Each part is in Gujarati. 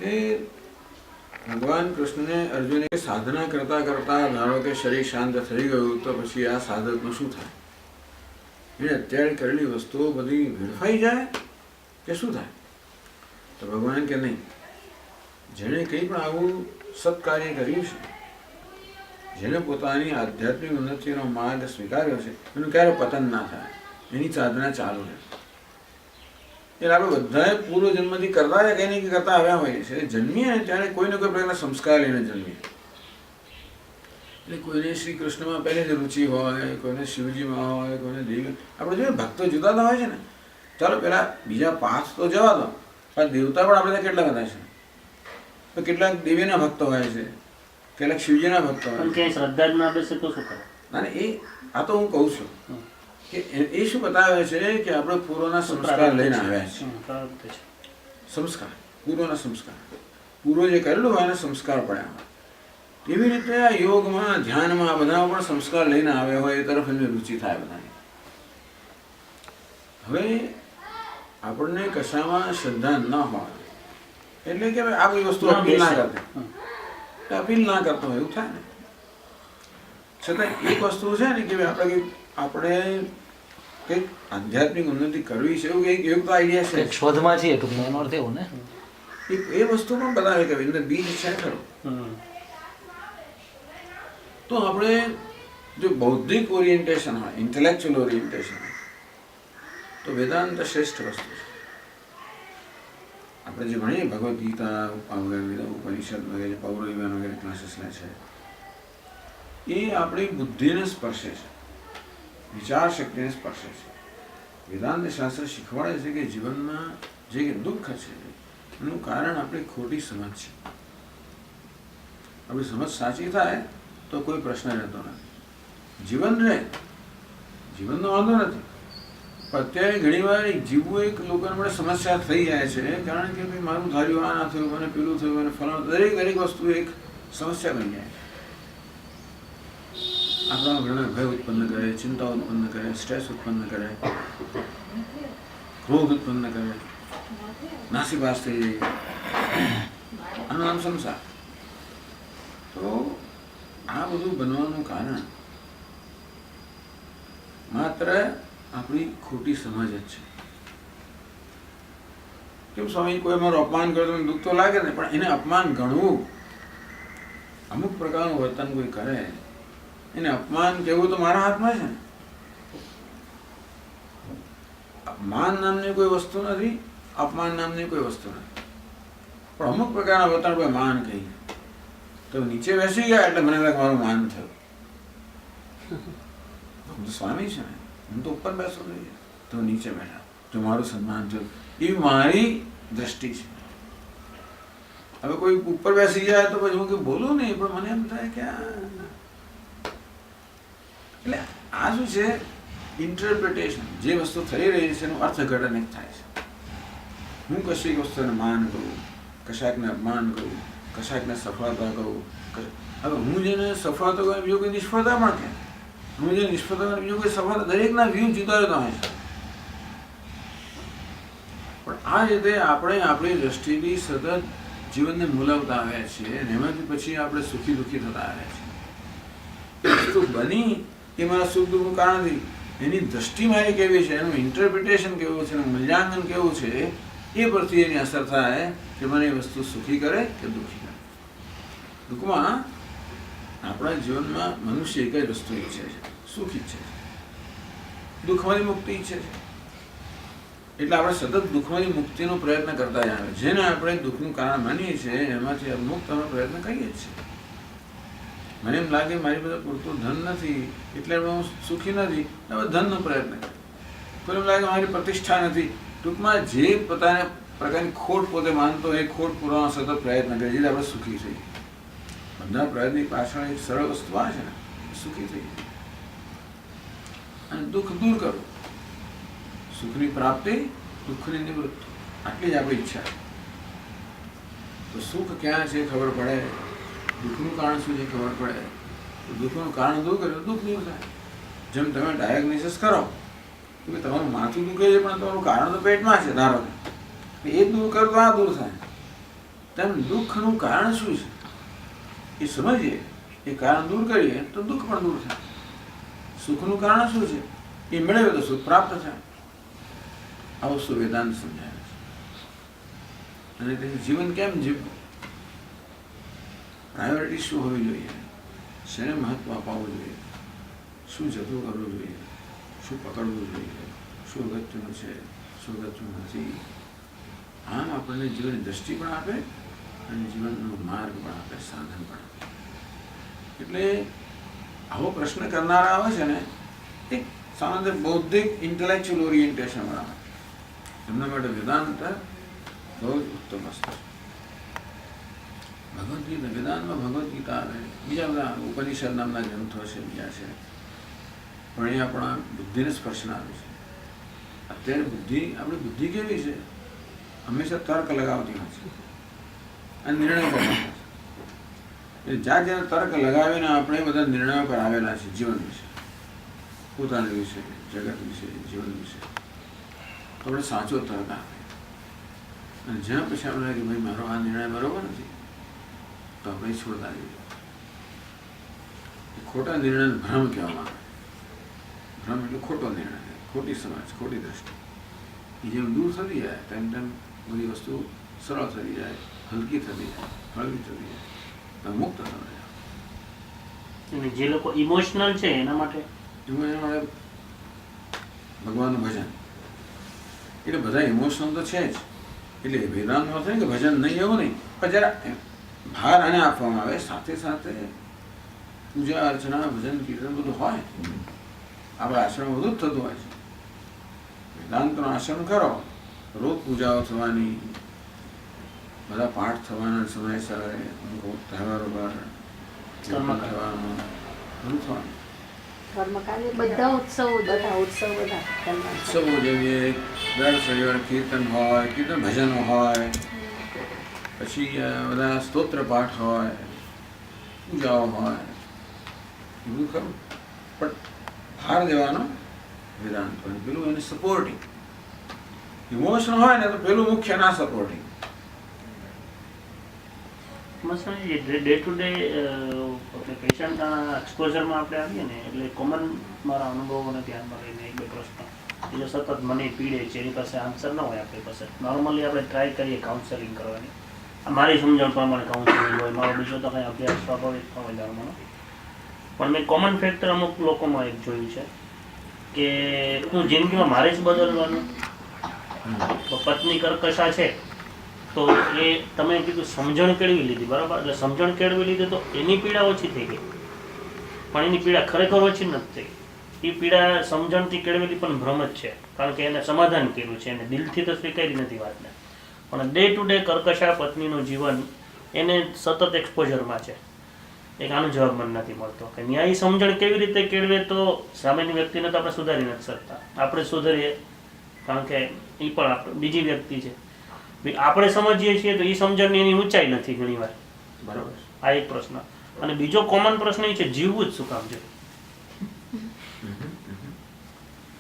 કે ભગવાન કૃષ્ણને અર્જુને સાધના કરતા કરતા ધારો કે શરીર શાંત થઈ ગયું તો પછી આ સાધકનું શું થાય? એને અત્યારે કરેલી વસ્તુઓ બધી વેડફાઈ જાય કે શું થાય? તો ભગવાન કે નહીં, જેણે કંઈ પણ આવું સત્કાર્ય કર્યું છે, જેણે પોતાની આધ્યાત્મિક ઉન્નતિનો માર્ગ સ્વીકાર્યો છે, એનું ક્યારે પતન ના થાય, એની સાધના ચાલુ રહે. એટલે આપણે બધાએ પૂર્વ જન્મથી કરતા કંઈ ને કંઈ કરતા આવ્યા હોઈએ છીએ. જન્મીએ ને ત્યારે કોઈને કોઈ પ્રકારના સંસ્કાર લઈને જન્મીએ. એટલે કોઈને શ્રી કૃષ્ણમાં પહેલેથી રુચિ હોય, કોઈને શિવજીમાં હોય, કોઈને દેવી. આપણે જોઈએ ભક્તો જુદા તો હોય છે ને. ચાલો પેલા બીજા 5 તો જવા દો, પણ દેવતા પણ આપણે કેટલા બધા છે. તો કેટલાક દેવીના ભક્તો હોય છે, કેટલાક શિવજીના ભક્તો હોય છે. શ્રદ્ધા જ ના બેસે તો શું કરે? ના એ આ તો હું કહું છું કે એ શું બતાવે છે કે આપણે પૂર્વના સંસ્કાર લઈને આવ્યા છીએ. સંસ્કાર, પૂર્વના સંસ્કાર, પૂર્વ જે કરેલું હોય એને સંસ્કાર પડ્યા. એવી રીતે આ યોગમાં, ધ્યાનમાં, બધામાં પણ સંસ્કાર લઈને આવ્યા હોય એ તરફ એમને રુચિ થાય બધાની. હવે આપણને કશામાં શ્રદ્ધા ન હોય એટલે કે આ બધી વસ્તુ અપીલ ના કરતા, અપીલ ના કરતો હોય એવું થાય ને. છતાં એક વસ્તુ છે ને કે આપણે કંઈક આધ્યાત્મિક ઉન્નતિ કરવી છે એવું કંઈક એવું તો આઈડિયા છે, શોધમાં છીએ ટૂંકમાં, એનો અર્થ એવું ને. એ વસ્તુ પણ બતાવે કે અંદર બીજ છે ખરો. તો આપણે જો બૌદ્ધિક ઓરિએન્ટેશન હોય, ઇન્ટેલેક્ચ્યુઅલ ઓરિએન્ટેશન હોય તો વેદાંત શ્રેષ્ઠ વસ્તુ છે. આપણે જે ભણીએ ભગવદ્ ગીતા વગેરે, ઉપનિષદ વગેરે, પૌરવિજ્ઞાન વગેરે ક્લાસીસ લે છે, એ આપણી બુદ્ધિને સ્પર્શે છે, વિચાર શક્તિને સ્પર્શે છે. વેદાંત શાસ્ત્ર શીખવાડે છે કે જીવનમાં જે દુઃખ છે એનું કારણ આપણી ખોટી સમજ છે. આપણી સમજ સાચી થાય તો કોઈ પ્રશ્ન રહેતો નથી, જીવન રહે, જીવનનો વાંધો નથી. પણ અત્યારે ઘણી વાર જીવવું એક લોકોને માટે સમસ્યા થઈ જાય છે, કારણ કે ભાઈ મારું ધાર્યું આ ના થયું, મને પેલું થયું, મને ફલાણું, દરેક વસ્તુ એક સમસ્યા બની જાય. આપણા ઘણા ભય ઉત્પન્ન કરે, ચિંતા ઉત્પન્ન કરે, સ્ટ્રેસ ઉત્પન્ન કરે, ક્રોધ ઉત્પન્ન કરે, નાસીપાસ થઈ જાય. આનું નામ સંસાર. તો આ બધું બનવાનું કારણ માત્ર આપણી ખોટી સમજ જ છે. કેમ સ્વામી, કોઈ મારું અપમાન કરે તો દુઃખ તો લાગે ને, પણ એને અપમાન ગણવું, અમુક પ્રકારનું વર્તન કોઈ કરે એને અપમાન કહેવું તો મારા હાથમાં છે. માન નામની કોઈ વસ્તુ નથી, અપમાન નામની કોઈ વસ્તુ નથી. પણ અમુક પ્રકારના વર્તન કોઈ માન કહી તો નીચે બેસી ગયા એટલે મને લાગે મારું માન થયું. હું તો સ્વામી છે ને, હું તો ઉપર બેસવો જોઈએ, તો નીચે બેઠા તો મારું સન્માન થયું. એ મારી દ્રષ્ટિ છે. હવે કોઈ ઉપર બેસી જાય તો પછી હું કંઈ બોલું નહીં, પણ મને એમ થાય કે એટલે આ શું છે, ઇન્ટરપ્રિટેશન. જે વસ્તુ થઈ રહી છે એનું અર્થઘટન એક થાય છે. હું કશીક વસ્તુને માન કરું, કશાકને અપમાન કરું, કશાકને સફળતા કહું. હવે હું જેને સફળતા કહું બીજું કોઈ નિષ્ફળતા પણ કહે, હું જે નિષ્ફળતા કહું બીજું કોઈ સફળતા, દરેકના વ્યૂ જુદા જુદા હોય છે. પણ આ રીતે આપણે આપણી દ્રષ્ટિથી સતત જીવનને મૂલવતા આવ્યા છીએ અને એમાંથી પછી આપણે સુખી દુઃખી થતા આવ્યા છીએ. વસ્તુ બની એ મારા સુખ દુઃખનું કારણ નથી, એની દ્રષ્ટિ મારી કેવી છે, એનું ઇન્ટરપ્રિટેશન કેવું છે, એનું મૂલ્યાંકન કેવું છે, એ પરથી એની અસર થાય કે મને એ વસ્તુ સુખી કરે કે દુઃખી કરે. ટૂંકમાં આપણા જીવનમાં મનુષ્ય એક જ વસ્તુ ઈચ્છે છે, સુખ ઈચ્છે છે, દુઃખમાંથી મુક્તિ ઈચ્છે છે. એટલે આપણે સતત દુઃખમાંથી મુક્તિનો પ્રયત્ન કરતા જ આવે. જેને આપણે દુઃખનું કારણ માનીએ છીએ એમાંથી મુક્ત થવાનો પ્રયત્ન કરીએ જ છીએ. મને એમ લાગે મારી પાસે પૂરતું ધન નથી એટલે હું સુખી નથી, હવે ધનનો પ્રયત્ન કરે. કોઈ એમ લાગે મારી પ્રતિષ્ઠા નથી, ટૂંકમાં જે પોતાને પ્રકારની ખોટ પોતે માનતો એ ખોટ પૂરવાનો સતત પ્રયત્ન કરે, જેથી આપણે સુખી થઈએ. બધા પ્રયત્નની પાછળ એક સરળ વસ્તુ આ છે ને, સુખી થઈએ અને દુઃખ દૂર કરવું. સુખની પ્રાપ્તિ, દુઃખની નિવૃત્તિ, આટલી જ આપણી ઈચ્છા. તો સુખ ક્યાં છે ખબર પડે, દુઃખનું કારણ શું છે ખબર પડે, તો દુઃખનું કારણ દૂર કરે તો દુઃખ દૂર થાય. જેમ તમે ડાયગ્નોસિસ કરો કે તમારું માથું દુખે છે પણ તમારું કારણ તો પેટમાં છે, ધારો કે એ દૂર કરો તો આ દૂર થાય. તેમ દુઃખનું કારણ શું છે એ સમજીએ, એ કારણ દૂર કરીએ તો દુઃખ પણ દૂર થાય. સુખનું કારણ શું છે એ મેળવે તો સુખ પ્રાપ્ત થાય. આવું શું વેદાંત સમજાવે છે. અને તેથી જીવન કેમ જીવવું, પ્રાયોરિટી શું હોવી જોઈએ, શેને મહત્વ અપાવવું જોઈએ, શું જતું કરવું જોઈએ, શું પકડવું જોઈએ, શું અગત્યનું છે, શું અગત્યનું નથી. આમ આપણને જીવનની દ્રષ્ટિ પણ આપે અને જીવનનો માર્ગ પણ આપે, સાધન પણ આપે. એટલે આવો પ્રશ્ન કરનારા આવે છે ને, એક સામાન્ય બૌદ્ધિક ઇન્ટેલેક્ચ્યુઅલ ઓરિએન્ટેશન વાળા, એમના માટે વેદાંત બહુ જ ઉત્તમ વસ્તુ છે. ભગવદ્ ગીતા, વેદાંતમાં ભગવદ્ ગીતા આવે, બીજા બધા ઉપનિષદ નામના ગ્રંથો છે, બીજા છે, પણ એ આપણા બુદ્ધિને સ્પર્શના આવે છે. અત્યારે આપણી બુદ્ધિ કેવી છે, હંમેશા તર્ક લગાવતી હોય છે અને નિર્ણય કરતા હોય છે. જ્યાં જ્યાં તર્ક લગાવીને આપણે બધા નિર્ણયો પર આવેલા છે, જીવન વિશે, પોતાના વિશે, જગત વિશે, જીવન વિશે, તો આપણે સાચો તર્ક આપે. અને જ્યાં પછી આપણે કે ભાઈ મારો આ નિર્ણય બરોબર નથી, તો આપણે છોડતા જઈએ. ખોટા નિર્ણય ભ્રમ કહેવામાં આવે. ભ્રમ એટલે ખોટો નિર્ણય, ખોટી સમજ, ખોટી દ્રષ્ટિ. એ જેમ દૂર થતી જાય તેમ તેમ બધી વસ્તુ સરળ થતી જાય, હલકી થતી જાય, હળવી થતી જાય, મુક્ત થવા જાય. અને જે લોકો ઇમોશનલ છે એના માટે એના માટે ભગવાનનું ભજન. એટલે બધા ઇમોશનલ તો છે જ. એટલે વેદાંતનો અર્થ નહીં કે ભજન નહીં, એવું નહીં, પણ જરા ભાર આને આપવામાં આવે, સાથે સાથે પૂજા અર્ચના ભજન કીર્તન બધું હોય. આપણા આશ્રમ બધું જ થતું હોય છે. વેદાંતનું આશ્રમ કરો, રોજ પૂજાઓ થવાની, બધા પાઠ થવાના સમયસર, તહેવારો પર થવાનું, બધું થવાનું. બધા ઉત્સવો જેવી દર શનિવાર કીર્તન હોય, કીર્તન ભજનો હોય, પછી બધા સ્તોત્ર પાઠ હોય, પૂજાઓ હોય, એ બધું ખરું. પણ ભાર દેવાનો વેદાંત હોય, પેલું એને સપોર્ટિંગ. ઇમોશન હોય ને તો પેલું મુખ્ય ના સપોર્ટિંગ. ડે ટુ ડે આપણે પેશન્ટના એક્સપોઝરમાં આપણે આવીએ ને, એટલે કોમન મારા અનુભવોને ધ્યાનમાં લઈને એક બે પ્રશ્ન એ જો સતત મને પીડે છે, એની પાસે આન્સર ન હોય આપણી પાસે. નોર્મલી આપણે ટ્રાય કરીએ કાઉન્સેલિંગ કરવાની, મારી સમજણ પ્રમાણે કાઉન્સેલિંગ હોય, મારો બીજો તો કંઈ અભ્યાસ સ્વાભાવિક હોય ધર્મનો. પણ મેં કોમન ફેક્ટર અમુક લોકોમાં એક જોયું છે કે હું જિંદગીમાં મારે જ બદલવાનું. પત્ની કર્કશા છે તો એ તમે કીધું સમજણ કેળવી લીધી, બરાબર, એટલે સમજણ કેળવી લીધી તો એની પીડા ઓછી થઈ ગઈ, પણ એની પીડા ખરેખર ઓછી નથી થઈ. એ પીડા સમજણથી કેળવેલી પણ ભ્રમ જ છે, કારણ કે એને સમાધાન કર્યું છે, એને દિલથી તો સ્વીકારી નથી વાતને. પણ ડે ટુ ડે કર્કશા પત્નીનું જીવન એને સતત એક્સપોઝરમાં છે. એક આનો જવાબ મને નથી મળતો કે ન્યાયી સમજણ કેવી રીતે કેળવે. તો સામેની વ્યક્તિને તો આપણે સુધારી નથી શકતા, આપણે સુધારીએ કારણ કે એ પણ બીજી વ્યક્તિ છે. આપણે સમજીએ છીએ તો એ સમજણની એની ઊંચાઈ નથી ઘણીવાર, બરાબર. આ એક પ્રશ્ન. અને બીજો કોમન પ્રશ્ન એ છે જીવવું જ શું કામ છે.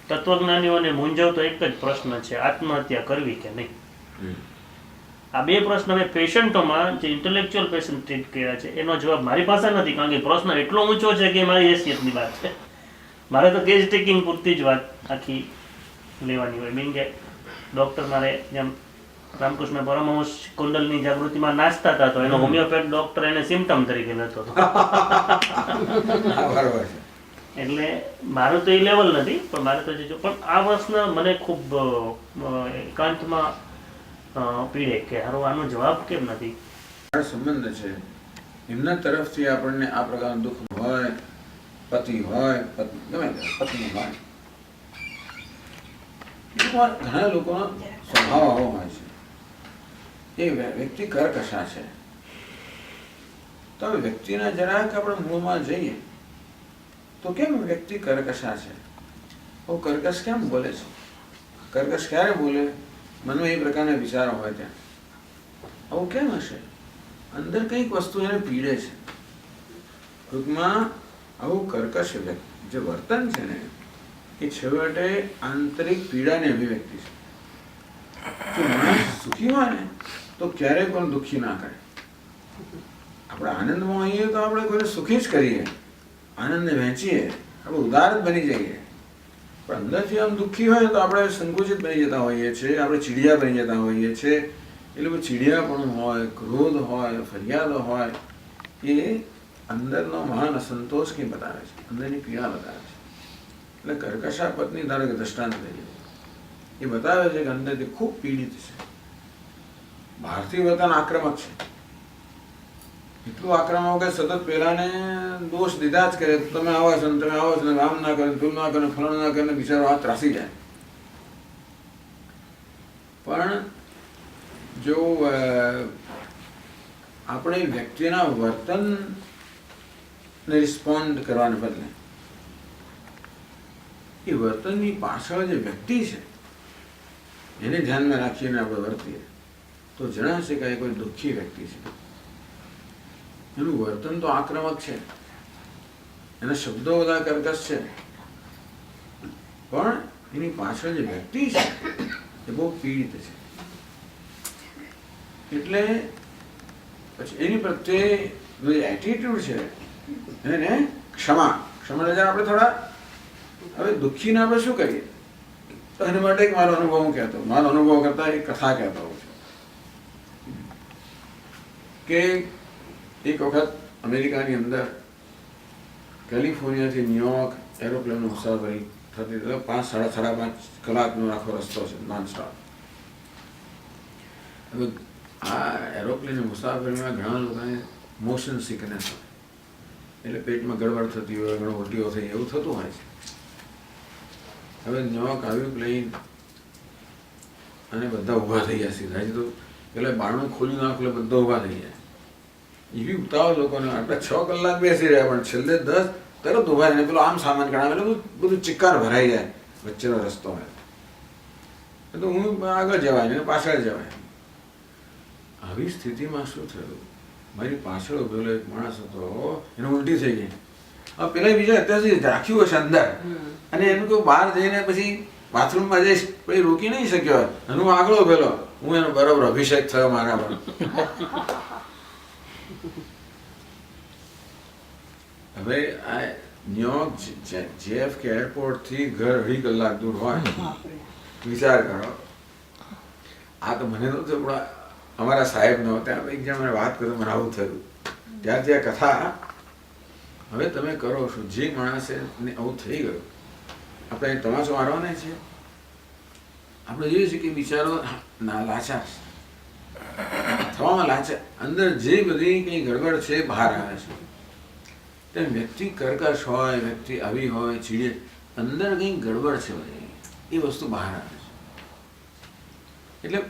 તત્વજ્ઞાનીઓને મૂંઝવતો એક જ પ્રશ્ન છે, આત્મહત્યા કરવી કે નહીં. આ બે પ્રશ્ન મેં પેશન્ટોમાં જે ઇન્ટેલેક્ચ્યુઅલ પેશન્ટ ટ્રીટ કર્યા છે એનો જવાબ મારી પાસે નથી, કારણ કે પ્રશ્ન એટલો ઊંચો છે કે મારી હેસિયતની વાત છે. મારે તો કેસ ટેકિંગ પૂરતી જ વાત આખી લેવાની હોય. મીન કે ડૉક્ટર મારે જેમ રામકૃષ્ણ પરમહંસ કુંડલની જાગૃતિમાં નાચતા હતા, તો એનો હોમિયોપેથ ડૉક્ટર એને સિમ્ટમ તરીકે લેતો હતો. એટલે મારું તો એ લેવલ નથી, પણ મારે તો જો પણ આ પ્રશ્ન મને ખૂબ એકાંતમાં પીડે કે હારો આનો જવાબ કેમ નથી. સંબંધ છે એમના તરફથી આપણને આ પ્રકારનું દુઃખ હોય, પતિ હોય, ગમે પત્ની હોય, ઘણા લોકોનો સ્વભાવ આવો હોય છે. એ વ્યક્તિ કર્કશા છે, તો વ્યક્તિના જરાક આપણે મૂળમાં જઈએ તો કેમ વ્યક્તિ કર્કશા છે, કર્કશ કેમ બોલે છે, કર્કશ ક્યારે બોલે, મનમાં એ પ્રકારના વિચારો હોય ત્યાં. આવું કેમ હશે? અંદર કંઈક વસ્તુ એને પીડે છે. ટૂંકમાં આવું કર્કશ જે વર્તન છે ને એ છેવટે આંતરિક પીડાની અભિવ્યક્તિ છે. જો માણસ સુખી હોય ને તો ક્યારેય પણ દુઃખી ના કરે. આપણે આનંદમાં હોઈએ તો આપણે કોઈને સુખી જ કરીએ, આનંદને વહેંચીએ, આપણે ઉદાર જ બની જઈએ. પણ અંદરથી આમ દુઃખી હોય તો આપણે સંકુચિત બની જતા હોઈએ છીએ, આપણે ચીડિયા બની જતા હોઈએ છીએ. એટલે ચીડિયાપણું હોય, ક્રોધ હોય, ફરિયાદો હોય, એ અંદરનો મહાન અસંતોષ કંઈ બતાવે છે, અંદરની પીડા બતાવે છે. એટલે કર્કશા પત્ની ધારો કે દ્રષ્ટાંત લઈએ, એ બતાવે છે કે અંદરથી ખૂબ પીડિત છે. બહારથી વર્તન આક્રમક છે, એટલું આક્રમક કે સતત પેલાને દોષ દીધા જ કરે. તમે આવા છો ને તમે આવો છો ને આમ ના કરે, તું ના કરે, ફલાણું ના કરે, બિચારો હાથ ત્રાસી જાય. પણ જો આપણે વ્યક્તિના વર્તનને રિસ્પોન્ડ કરવાને બદલે એ વર્તનની પાછળ જે વ્યક્તિ છે એને ધ્યાનમાં રાખીને આપણે વર્તીએ તો જણાશે કે કોઈ દુઃખી વ્યક્તિ છે. એનું વર્તન તો આક્રમક છે, એના શબ્દો બધા કર્કશ છે, પણ એની પાછળ જે વ્યક્તિ છે એ બહુ પીડિત છે. એટલે પછી એની પ્રત્યે જે એટીટ્યુડ છે એને ક્ષમા આપણે થોડા હવે દુઃખીને આપણે શું કરીએ તો એના માટે એક મારો અનુભવ હું કહેતો, મારો અનુભવ કરતા એક કથા કહેતો હોઉં છું કે એક વખત અમેરિકાની અંદર કેલિફોર્નિયાથી ન્યુયોર્ક એરોપ્લેનનો મુસાફરી થતી હતી. 5-5.5 કલાકનો આખો રસ્તો છે, નોન સ્ટોપ. હવે આ એરોપ્લેનની મુસાફરીમાં ઘણા લોકોને મોશન સિકનેસ હોય, એટલે પેટમાં ગડબડ થતી હોય, ઘણો ઉલટીઓ થઈ, એવું થતું હોય છે. હવે ન્યુયોર્ક આવ્યું પ્લેન અને બધા ઊભા થઈ ગયા સીધા. હજી તો પેલા બારણું ખોલી નાખો એટલે બધા ઊભા થઈ જાય. એવી ઉતાવળ લોકોને, આપણે 6 કલાક બેસી રહ્યા પણ છેલ્લે 10 તરત ઊભા થઈને પેલો આમ સામાન ગણાવે એટલે બધું ચિક્કાર ભરાઈ જાય. વચ્ચેનો રસ્તો હોય તો હું આગળ જવાય ને પાછળ જવાય. આવી સ્થિતિમાં શું થયું, મારી પાછળ ઉભેલો એક માણસ હતો, એને ઉલટી થઈ ગઈ. હવે પેલા બીજા અત્યારથી રાખ્યું હશે અંદર અને એનું કોઈ બહાર જઈને પછી બાથરૂમમાં જઈશ પછી રોકી નહીં શક્યો અને હું આગળ ઉભેલો, હું એનો બરાબર અભિષેક થયો મારા પર. હવે આ ન્યુયોર્ક JFK એરપોર્ટથી ઘર 2.5 કલાક દૂર હોય, વિચાર કરો. આ તો મને નહોતું પણ અમારા સાહેબ નહોતા, એક જણ મને વાત કરી, મને આવું થયું. ત્યારથી આ કથા હવે તમે કરો છો. જે માણસે આવું થઈ ગયું, આપણે તમાશો મારવાના છીએ. આપણે જોઈએ છીએ કે બિચારો લાચાર થવામાં લાચાર, અંદર જે બધી કંઈ ગડબડ છે બહાર આવે છે. તેમ વ્યક્તિ કર્કશ હોય, વ્યક્તિ આવી હોય, ચીડે, અંદર કંઈ ગડબડ છે બધી, એ વસ્તુ બહાર આવે છે. એટલે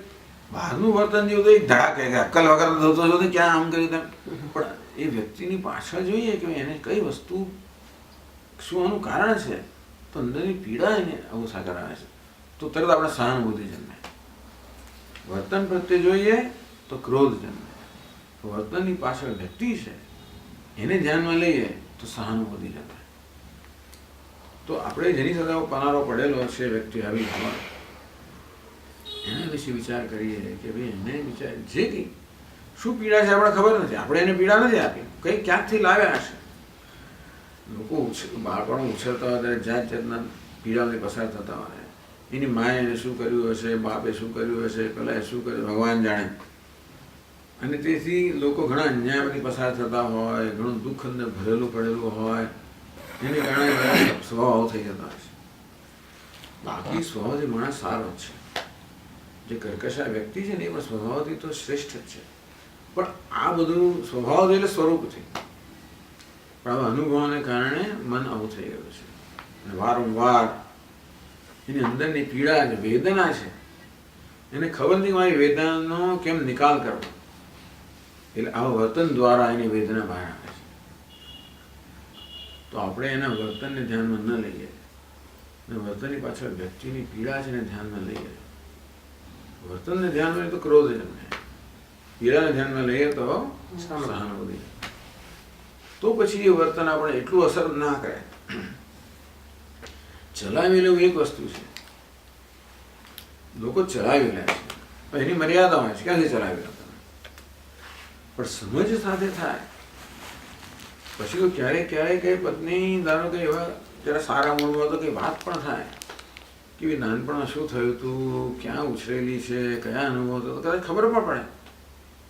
બહારનું વર્તન જેવું તો એક ધડાકે અક્કલ વગર થતો હતો ક્યાં આમ કર્યું તેમ, પણ એ વ્યક્તિની પાછળ જોઈએ કે એને કઈ વસ્તુ, શું આનું કારણ છે, તો અંદરની પીડા એને આવું કરાવે છે. તો તરત આપણે સહાનુભૂતિ જન્મે. વર્તન પ્રત્યે જોઈએ તો ક્રોધ જન્મે. વર્તનની પાછળ વ્યક્તિ છે એને ધ્યાનમાં લઈએ તો સહાનુભૂતિ જન્મે. તો આપણે જેની સાથે પનારો પડેલો છે વ્યક્તિ આવી હોય એના વિશે વિચાર કરીએ કે ભાઈ એને વિચાર જે કંઈ શું પીડા છે આપણે ખબર નથી, આપણે એને પીડા નથી આપી, કંઈ ક્યાંકથી લાવ્યા હશે. લોકો બાળપણો ઉછેરતા હોય ત્યારે જાત જાતના પીડાઓથી પસાર થતા હોય. એની માએ એને શું કર્યું હશે, બાપે શું કર્યું હશે, પેલાએ શું કર્યું ભગવાન જાણે. અને તેથી લોકો ઘણા અન્યાયમાંથી પસાર થતા હોય, ઘણું દુઃખ અંદર ભરેલું પડેલું હોય, એને કારણે બધા સ્વભાવ થઈ જતા હોય છે. બાકી સ્વભાવથી માણસ સારો જ છે. જે કર્કશા વ્યક્તિ છે ને એ પણ સ્વભાવથી તો શ્રેષ્ઠ જ છે. પણ આ બધું સ્વભાવ એટલે સ્વરૂપથી, પણ આવા અનુભવોને કારણે મન આવું થઈ ગયું છે. અને વારંવાર એની અંદરની પીડા છે, વેદના છે, એને ખબર નથી મારી વેદનાનો કેમ નિકાલ કરવો. એટલે આવા વર્તન દ્વારા એની વેદના બહાર આવે છે. તો આપણે એના વર્તનને ધ્યાનમાં ન લઈએ અને વર્તનની પાછળ વ્યક્તિની પીડા છે એને ધ્યાનમાં લઈએ. વર્તનને ધ્યાનમાં લઈએ તો ક્રોધ જન્મે, પીડાને ધ્યાનમાં લઈએ તો સહાનુભૂતિ. તો પછી એ વર્તન આપણે એટલું અસર ના કરે. ચલાવી લેવું એક વસ્તુ છે, લોકો ચલાવી લે છે, એની મર્યાદા હોય છે. ક્યાંથી ચલાવી લેતા? પણ સમજ સાથે થાય પછી તો ક્યારેક ક્યારેક કઈ પત્ની ધારો કે એવા જરા સારા મૂળમાં તો કઈ વાત પણ થાય કે નાનપણમાં શું થયું હતું, ક્યાં ઉછરેલી છે, કયા અનુભવ હતો, તો કદાચ ખબર પણ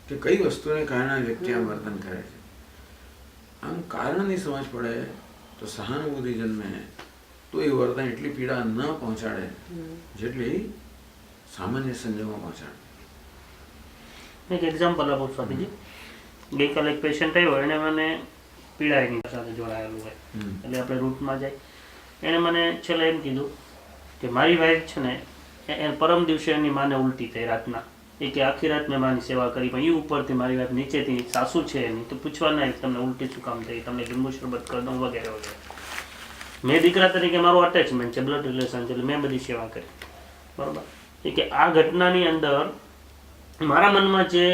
પડે કે કઈ વસ્તુને કારણે વ્યક્તિ આમ વર્તન કરે છે. આમ કારણની સમજ પડે તો સહાનુભૂતિ જન્મે તો એ વર્તન એટલી પીડા ન પહોંચાડે જેટલી સામાન્ય સંજોગોમાં પહોંચાડે. એક એક્ઝામ્પલ આપું સ્વામીજી. ગઈકાલે એક પેશન્ટ આવ્યો, એને મને પીડા એની સાથે જોડાયેલું હોય એટલે આપણે રૂટમાં જાય. એણે મને છેલ્લે એમ કીધું કે મારી વાઈફ છે ને એ પરમ દિવસે એની માને ઉલટી થઈ રાતના. એ કે આખી રાત મેં માની સેવા કરી પણ એ ઉપરથી મારી વાઈફ નીચેથી સાસુ છે એની તો પૂછવા નહીં તમને ઉલટી શું કામ થઈ, તમને લીંબુ શરબત કરી દઉં વગેરે વગેરે. મેં દીકરા તરીકે મારું અટેચમેન્ટ છે, બ્લડ રિલેશન છે એટલે મેં બધી સેવા કરી. બરાબર. એ કે આ ઘટનાની અંદર મારા મનમાં જે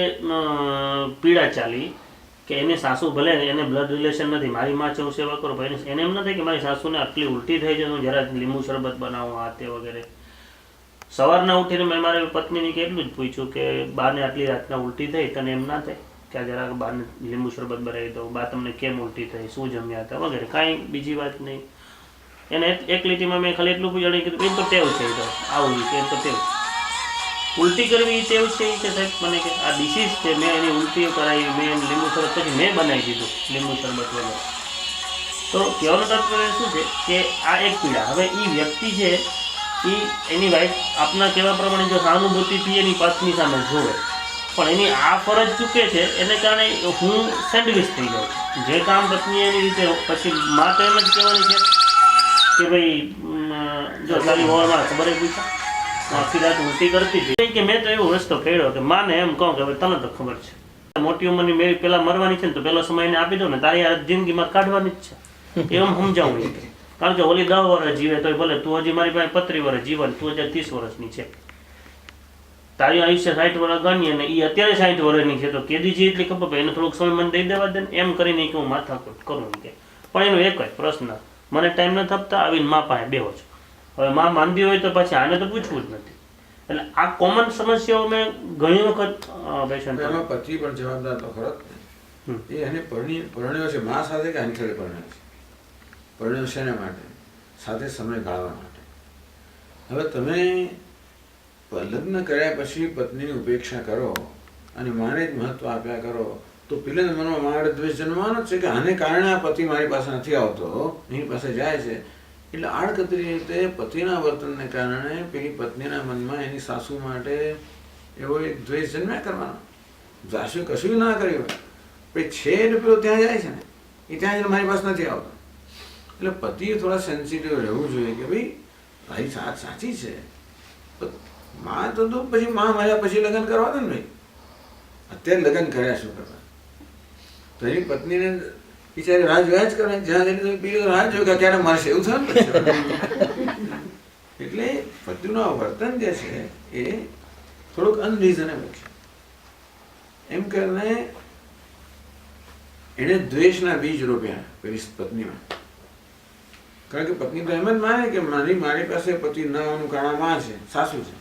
પીડા ચાલી કે એને સાસુ ભલે એને બ્લડ રિલેશન નથી, મારી માં છે હું સેવા કરું પણ એને એમ નથી કે મારી સાસુને આટલી ઉલટી થઈ છે હું જરા લીંબુ શરબત બનાવું આ તે વગેરે. સવારના ઉઠીને મેં મારી પત્નીને કે એટલું જ પૂછ્યું કે બાને આટલી રાતના ઉલટી થઈ તને એમ ના થાય કે આ જરા બાને લીંબુ શરબત બનાવી દઉં, બા તમને કેમ ઉલટી થઈ, શું જમ્યા હતા વગેરે, કાંઈ બીજી વાત નહીં. એને એક લીટીમાં મેં ખાલી એટલું પૂછ્યું કે એમ તો ટેવ છે, તો આવું કે એમ તો ટેવ ઉલટી કરવી ટેવ છે કે સાહેબ મને કે આ ડિસીઝ છે, મેં એની ઉલટીઓ કરાવી, મેં એને લીંબુ શરબત પછી મેં બનાવી દીધું લીંબુ શરબત વગેરે. તો કહેવાનું તાત્પર્ય શું છે કે આ એક પીડા. હવે એ વ્યક્તિ છે એની વાઈફ આપના કહેવા પ્રમાણે જો સહાનુભૂતિથી એની પત્ની સામે જોવે પણ એની આ ફરજ ચૂકે છે એને કારણે હું સેન્ડવિચ થઈ જાઉં છું. જે કામ પત્ની એની રીતે પછી માં તો એમ જ કહેવાની છે કે ભાઈ જો તારી ઓળમાં ખબર પૂછા આખી રાત ઉલટી કરતી હતી કે મેં તો એવો રસ્તો કર્યો કે માને એમ કહું કે હવે તને તો ખબર છે મોટી ઉંમરની મેરી પેલા મરવાની છે ને તો પેલો સમય એને આપી દો ને તારી આ જિંદગીમાં કાઢવાની જ છે એમ સમજાવું. કારણ કે ઓલી 10 વર્ષ જીવે તો ભલે તું હજી મારી પાસે 35 વર્ષ જીવન, તું હજી 30 વર્ષની છે, તારી આયુષ્ય 60 વર્ષ ગણીએ ને એ અત્યારે 60 વર્ષની છે તો કેદી જે એટલી ખબર પડે એને થોડુંક સમય મને દઈ દેવા દે ને એમ કરીને કે હું માથાકૂટ કરું કે. પણ એનો એક જ પ્રશ્ન, મને ટાઈમ ન થપતા આવીને મા પાસે બેહો છો. હવે માં માંદી હોય તો પછી આને તો પૂછવું જ નથી. એટલે આ કોમન સમસ્યાઓ મેં ઘણી વખત પેશન્ટ એમાં પતિ પણ જવાબદાર તો ખરો જ. એ એને પરણ્યો છે મા સાથે કે આની પરણ્યો છે? પરણ્યો છે એના માટે, સાથે સમય ગાળવા માટે. હવે તમે લગ્ન કર્યા પછી પત્નીની ઉપેક્ષા કરો અને માને જ મહત્વ આપ્યા કરો તો પેલાના મનમાં મારે દ્વેષ જન્મવાનો જ છે કે આને કારણે આ પતિ મારી પાસે નથી આવતો, એની પાસે જાય છે. એટલે આડકતરી રીતે પતિના વર્તનને કારણે પેલી પત્નીના મનમાં એની સાસુ માટે એવો એક દ્વેષ જન્મ્યા કરવાનો. સાસુએ કશું ના કર્યું હોય પછી છે એટલે પેલો ત્યાં જાય છે ને એ ત્યાં જઈને મારી પાસે નથી આવતો. એટલે પતિએ થોડા સેન્સિટિવ રહેવું જોઈએ કે ભાઈ તારી સાથ સાચી છે, માં તો પછી માં મળ્યા પછી લગ્ન કરવા દે ને ભાઈ, અત્યારે લગ્ન કર્યા શું કરવા? તો એની પત્નીને બિચારી રાહ જોયા જ કરે, જ્યાં જઈને બીજું રાહ જોયું કે ક્યારે મળશે એવું થાય ને. એટલે પતિનું વર્તન જે છે એ થોડુંક અનરીઝનેબલ છે. એમ કરીને એને દ્વેષના બીજ રોપ્યા પેલી પત્નીમાં. કારણ કે પત્ની તો એમ જ માને કે મારી પાસે પતિ ન હોવાનું કારણ માં છે, સાસુ છે.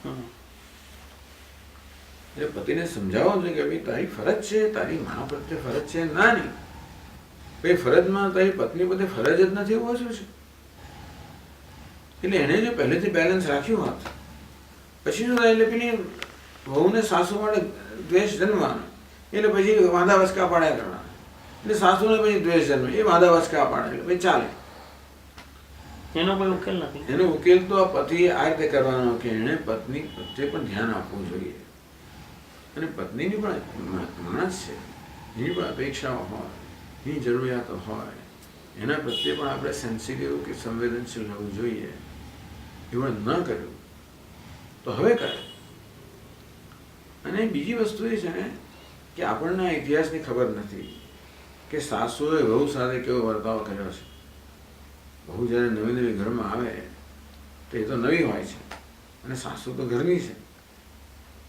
એટલે પતિને સમજાવવું જોઈએ કે ભાઈ તારી ફરજ છે, તારી મા પ્રત્યે ફરજ છે. ના નહીં ભાઈ ફરજમાં તારી પત્ની પ્રત્યે ફરજ જ નથી એવું શું છે? એટલે એને જો પહેલેથી બેલેન્સ રાખ્યું હોત પછી શું થાય? એટલે પેલી વહુને સાસુ માટે દ્વેષ જન્મવાનો એટલે પછી વાંધા વચકા પાડ્યા કરવાના. એટલે સાસુને પછી દ્વેષ જન્મે એ વાંધા વચકા પાડે એટલે પછી ચાલે. એનો કોઈ ઉકેલ નથી. એનો ઉકેલ તો આ પતિએ આ રીતે કરવાનો કે એને પત્ની પ્રત્યે પણ ધ્યાન આપવું જોઈએ. અને પત્નીની પણ માણસ છે, એની પણ અપેક્ષાઓ હોય, એની જરૂરિયાતો હોય, એના પ્રત્યે પણ આપણે સેન્સિટિવ કે સંવેદનશીલ રહેવું જોઈએ. એવું ન કર્યું તો હવે કરે. અને બીજી વસ્તુ એ છે ને કે આપણને આ ઇતિહાસની ખબર નથી કે સાસુએ વહુ સાથે કેવો વર્તાવ કર્યો છે. બહુ જ્યારે નવી નવી ઘરમાં આવે તો એ તો નવી હોય છે અને સાસુ તો ઘરની છે,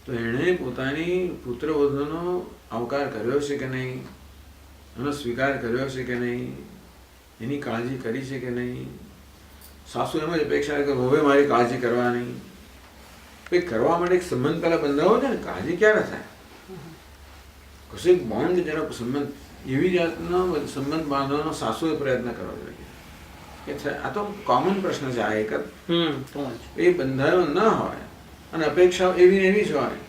તો એણે પોતાની પુત્રવધૂનો આવકાર કર્યો છે કે નહીં, એનો સ્વીકાર કર્યો છે કે નહીં, એની કાળજી કરી છે કે નહીં? સાસુ એમ જ અપેક્ષા કે હવે મારી કાળજી કરવાની. ભાઈ કરવા માટે એક સંબંધ પહેલાં બંધાવો છે ને, કાળજી ક્યારે થાય? કશીક બોન્ડ જેનો સંબંધ એવી જાતનો સંબંધ બાંધવાનો સાસુએ પ્રયત્ન કરવો જોઈએ કે આ તો કોમન પ્રશ્ન છે. આ એક જ તો જ. એ બંધાયો ન હોય અને અપેક્ષાઓ એવી ને એવી જ હોય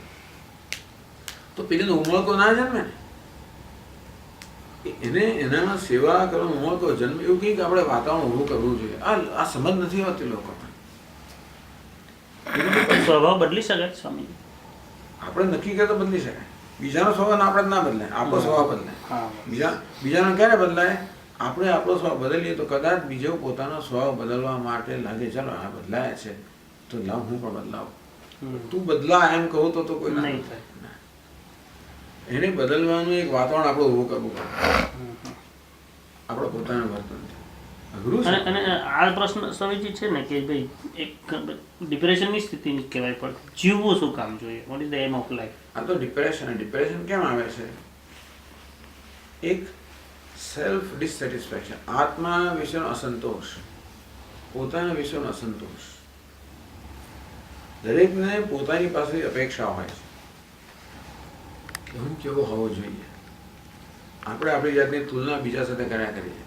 તો પેલીનો ઉમળકો ના જન્મે ને. એને એનામાં સેવા કરવાનો ઉમળકો જન્મે એવું કંઈક આપણે વાતાવરણ ઊભું કરવું જોઈએ. આ સમજ નથી હોતી લોકોને. સ્વભાવ બદલી શકાય સ્વામી? આપણે નક્કી કરતો બદલી શકાય. બીજાનો સ્વભાવ આપણે ના બદલાય, આપણો સ્વભાવ બદલાય. હા. બીજાનો ક્યારે બદલાય? આપણે આપણો સ્વભાવ બદલીએ તો કદાચ બીજો પોતાનો સ્વભાવ બદલવા માટે લાગે ચાલો આ બદલાય છે તો લાવ હું પણ બદલાવું. તું બદલા એમ કહું તો કોઈ નહીં થાય. એને બદલવાનું એક વાતાવરણ આપણે ઊભું કરવું પડે. આપણે પોતાના વર્તન અઘરું છે. અને આ પ્રશ્ન સ્વામીજી છે ને કે ભાઈ એક ડિપ્રેશનની સ્થિતિ કહેવાય પણ જીવવું શું કામ જોઈએ? What is the aim of life? આ તો ડિપ્રેશન કેમ આવે છે? એક સેલ્ફ ડિસસેટિસ્ફેક્શન, આત્મા વિશેનો અસંતોષ, પોતાના વિશેનો અસંતોષ. દરેકને પોતાની પાસે અપેક્ષા હોય છે કે હું કેવો હોવો જોઈએ. આપણે આપણી જાતની તુલના બીજા સાથે કર્યા કરીએ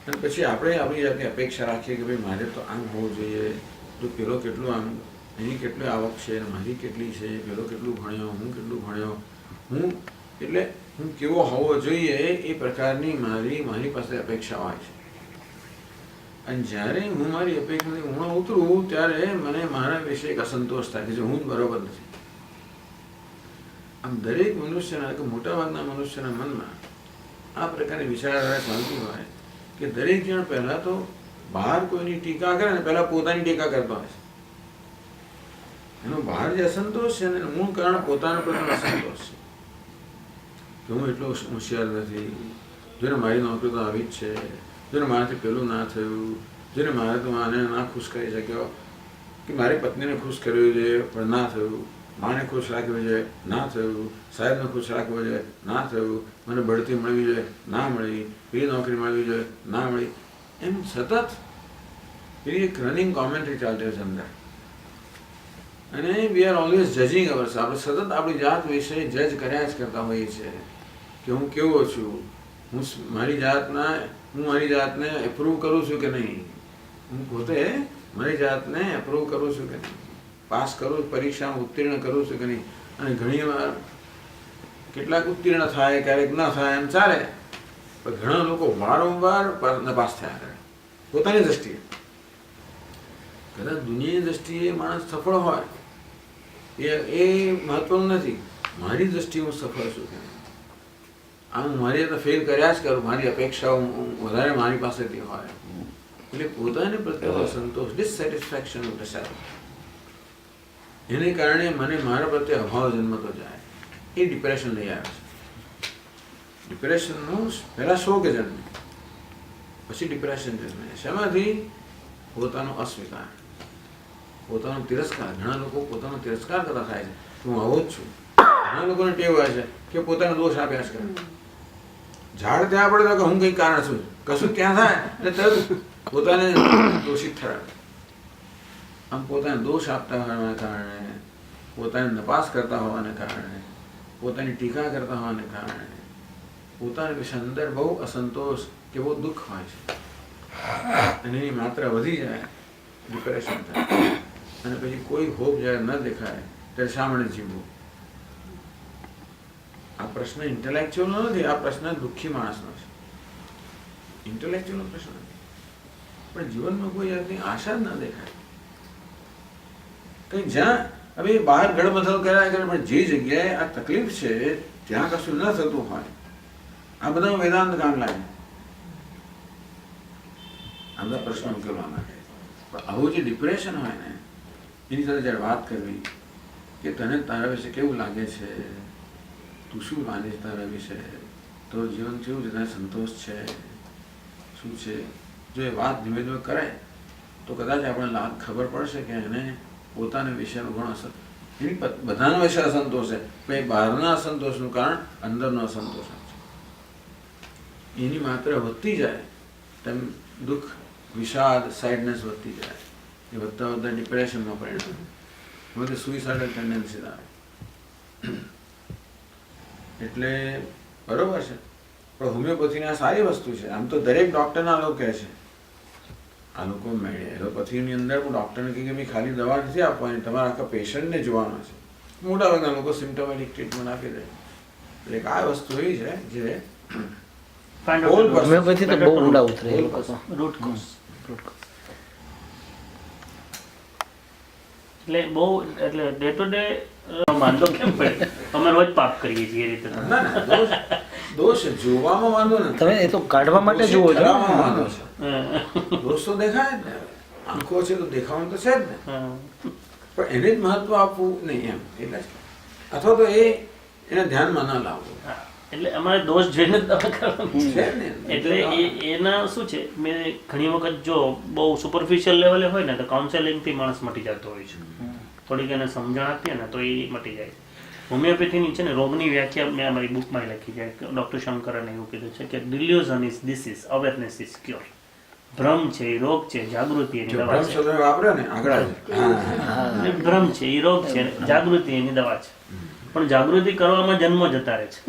અને પછી આપણે આપણી જાતની અપેક્ષા રાખીએ કે ભાઈ મારે તો આમ હોવું જોઈએ, તો પેલો કેટલું આમ, એની કેટલી આવક છે, મારી કેટલી છે, પેલો કેટલું ભણ્યો, હું કેટલું ભણ્યો, હું એટલે હું કેવો હોવો જોઈએ એ પ્રકારની મારી પાસે અપેક્ષા હોય છે. અને જ્યારે હું મારી અપેક્ષાથી ઊણો ઉતરું ત્યારે મને મારા વિશે એક અસંતોષ થાય કે હું જ બરોબર નથી. આમ દરેક મનુષ્યના કે મોટાભાગના મનુષ્યના મનમાં આ પ્રકારની વિચારધારા ચાલતી હોય કે દરેક જણ પહેલાં તો બહાર કોઈની ટીકા કરે ને પહેલાં પોતાની ટીકા કરતો હોય છે. એનો બહાર જે અસંતોષ છે ને એનું મૂળ કારણ પોતાના પ્રત્યેનો અસંતોષ છે કે હું એટલો હોશિયાર નથી, જેને મારી નોકરી તો આવી જ છે, જેને મારાથી પેલું ના થયું, જેને મારે તો આને ના ખુશ કરી શક્યો, કે મારી પત્નીને ખુશ કરવી જોઈએ પણ ના થયું, માને ખુશ રાખવી જોઈએ ના થયું, સાહેબને ખુશ રાખવો જોઈએ ના થયું, મને બઢતી મળવી જોઈએ ના મળી, પેલી નોકરી મળવી જોઈએ ના મળી. એમ સતત પેલી એક રનિંગ કોમેન્ટ્રી ચાલતી હોય છે અંદર. અને we are always judging hours. આપણે સતત આપણી જાત વિશે જજ કર્યા જ કરતા હોઈએ છીએ કે હું કેવો છું, હું મારી જાતને એપ્રૂવ કરું છું કે નહીં, હું પોતે મારી જાતને એપ્રૂવ કરું છું કે નહીં, પાસ કરું, પરીક્ષામાં ઉત્તીર્ણ કરું છું કે નહીં. અને ઘણી વાર કેટલાક ઉત્તીર્ણ થાય, ક્યારેક ન થાય, એમ ચાલે. પણ ઘણા લોકો વારંવાર નપાસ થયા કરે પોતાની દ્રષ્ટિએ. કદાચ દુનિયાની દ્રષ્ટિએ માણસ સફળ હોય એ મહત્વનું નથી. મારી દ્રષ્ટિએ હું સફળ છું કે નહીં. આમ મારી તો ફેલ કર્યા જ કરું, મારી અપેક્ષાઓ વધારે મારી પાસેથી હોય એટલે પોતાને પ્રત્યેનો સંતોષ, ડિસસેટિસ્ફેક્શન ઓફ ધ સેલ્ફ, એને કારણે મને મારા પ્રત્યે અભાવ જન્મતો જાય. એ ડિપ્રેશન લઈ આવે છે. ડિપ્રેશનનું પહેલાં શોક જન્મે, પછી ડિપ્રેશન જન્મે. શેમાંથી? પોતાનો અસ્વીકાર, પોતાનો તિરસ્કાર. ઘણા લોકો પોતાનો તિરસ્કાર કરતા થાય છે કે હું આવો જ છું. ઘણા લોકોને ટેવ હોય છે કે પોતાનો દોષ આપ્યા જ કરે. ઝાડ ત્યાં પડે તો કે હું કંઈક કારણ છું, કશું ત્યાં થાય એટલે તરત પોતાને દોષિત ઠરાવે. આમ પોતાને દોષ આપતા હોવાના કારણે, પોતાને નપાસ કરતા હોવાને કારણે, પોતાની ટીકા કરતા હોવાને કારણે પોતાના વિશે અંદર બહુ અસંતોષ કે બહુ દુઃખ હોય છે. અને એની માત્રા વધી જાય, ડિપ્રેશન થાય. અને પછી કોઈ હોપ જ્યારે ન દેખાય ત્યારે શા માટે જીવવું? આ પ્રશ્ન ઇન્ટેલેક્ચ્યુઅલનો નથી, આ પ્રશ્ન દુઃખી માણસનો છે. ઇન્ટેલેક્ચ્યુઅલનો પ્રશ્ન નથી. પણ જીવનમાં કોઈ જાતની આશા જ ન દેખાય. કંઈ જ્યાં હવે બહાર ગડમથલ કર્યા કરે પણ જે જગ્યાએ આ તકલીફ છે ત્યાં કશું ન થતું હોય, આ બધા વેદાંત કામ લાગે. આ બધા પ્રશ્નો ઉકેલવા માટે. પણ આવું જે ડિપ્રેશન હોય ને એની સાથે જ્યારે વાત કરવી કે તને તારા વિશે કેવું લાગે છે, તું શું માને છે તારા વિશે, તો જીવન કેવું છે, તને સંતોષ છે, શું છે, જો એ વાત ધીમે ધીમે કરે તો કદાચ આપણને ખબર પડશે કે એને પોતાના વિશેનો ઘણો એની બધાના વિશે અસંતોષ છે, પણ એ બહારના અસંતોષનું કારણ અંદરનો અસંતોષ છે. એની માત્રા વધતી જાય તેમ દુઃખ, વિષાદ, સેડનેસ વધતી જાય. એ વધતા વધતા ડિપ્રેશનમાં પરિણમે, બધે સુઇસાઇડલ ટેન્ડન્સી આવે. એટલે બરોબર છે, પણ હોમિયોપેથીની આ સારી વસ્તુ છે. આમ તો દરેક ડૉક્ટરના લોકો કહે છે, આ લોકો એલોપેથીની અંદર ડૉક્ટરને કહે કે ભાઈ ખાલી દવા નથી આપવાની, તમારા આખા પેશન્ટને જોવાના છે. મોટા ભાગના લોકો સિમ્ટમેટિક ટ્રીટમેન્ટ આપી દે. એટલે એક આ વસ્તુ એવી છે જે હોમિયોપેથી તો બહુ ઊંડા ઉતરે એ લોકો તો. Root cause. એટલે બહુ એટલે ડે ટુ ડે વાંધો કેમ પડે? અમે રોજ પાપ કરીએ છીએ એ રીતે. ના ના, દોષ જોવામાં વાંધો નથી, તમે એ તો કાઢવા માટે જુઓ છો. ધરાવવામાં વાંધો છે. દોષ તો દેખાય જ ને, આંખો છે તો દેખાવાનું તો છે જ ને, પણ એને જ મહત્વ આપવું નહીં એમ. એટલે જ અથવા તો એને ધ્યાનમાં ના લાવવું. એટલે અમારે દોષ જોઈને જ દવા કરવાની છે ને. એટલે એના શું છે, મેં ઘણી વખત જો બહુ સુપરફિશિયલ લેવલે હોય ને તો કાઉન્સેલિંગથી માણસ મટી જતો હોય છે. થોડીક એને સમજણ આપીએ ને તો એ મટી જાય. હોમિયોપેથીની છે ને રોગની વ્યાખ્યા મેં અમારી બુકમાં લખી છે. ડૉક્ટર શંકરને એવું કીધું છે કે delusion is disease, awareness is cure. ભ્રમ છે એ રોગ છે, જાગૃતિ એની દવા છે. વાપરે ને આગળ ભ્રમ છે એ રોગ છે, જાગૃતિ એની દવા છે. પણ જાગૃતિ કરવામાં જન્મ જતા રહે છે.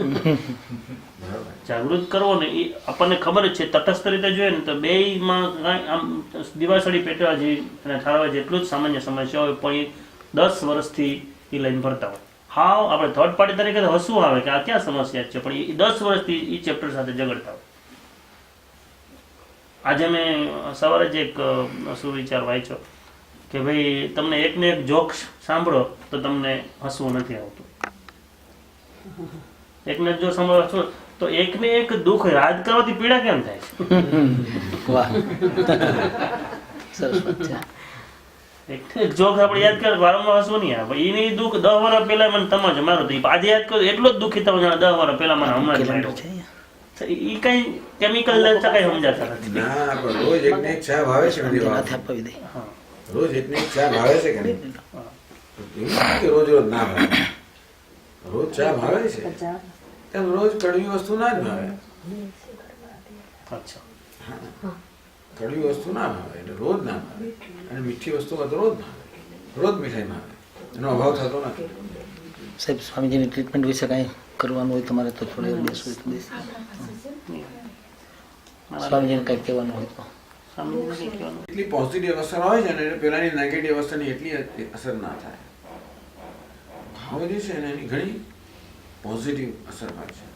જાગૃત કરવો ને એ આપણને ખબર જ છે, તટસ્થ રીતે જોઈએ ને તો બેયમાં કાંઈ આમ દિવાસળી પેટવા જેવી અને ઠારવા જેટલું જ સામાન્ય સમસ્યા હોય, પણ એ 10 વર્ષથી એ લઈને ભરતા હોય. હાવ આપણે થર્ડ પાર્ટી તરીકે તો હસવું આવે કે આ ક્યાં સમસ્યા છે, પણ એ 10 વર્ષથી એ ચેપ્ટર સાથે ઝઘડતા હોય. આજે મેં સવારે જ એક સુવિચાર વાંચ્યો કે ભાઈ તમને એકને એક જોક્સ સાંભળો તો તમને હસવું નથી આવતું. એકને જો સાંભળો છો તો એકને એક દુઃખ યાદ કરવાથી પીડા કેમ થાય છે? વાહ, સરસ વાત છે. એકને એક જોક આપણે યાદ કરે વારંવાર હસવું નહીં આવે. એની દુઃખ 10 વર્ષ પહેલા મને તમાજો મારો તો આજે યાદ કરો એટલો જ દુઃખી તમે 10 વર્ષ પહેલા મને હમણાં જ માર્યો. એ કઈ કેમિકલ લેતા કઈ સમજાતા નથી. ના, પણ રોજ એકને એક ચા ભાવે છે, નથી ભાવતી? આપવી દે. રોજ એકને એક ચા ભાવે છે કે નહીં? એવું નથી કે રોજ રોજ ના ભાવે. રોજ ચા ભાવે છે, તેમ રોજ કડવી વસ્તુ ના જ ભાવે. અચ્છા, કડવી વસ્તુ ના ભાવે એટલે રોજ ના ભાવે, અને મીઠી વસ્તુ તો રોજ ભાવે. રોજ મીઠાઈ ભાવે, એનો અભાવ થતો નથી. સાહેબ, સ્વામીજીની ટ્રીટમેન્ટ વિશે કાંઈ કરવાનું હોય તમારે તો થોડી વાર બેસવું હોય તો બેસી. સ્વામીજીને કંઈક કહેવાનું હોય તો. એટલી પોઝિટિવ અસર હોય છે ને એટલે પેલાની નેગેટિવ અસરની એટલી અસર ના થાય. ભાવ જે છે ને એની ઘણી પોઝિટિવ અસર હોય છે.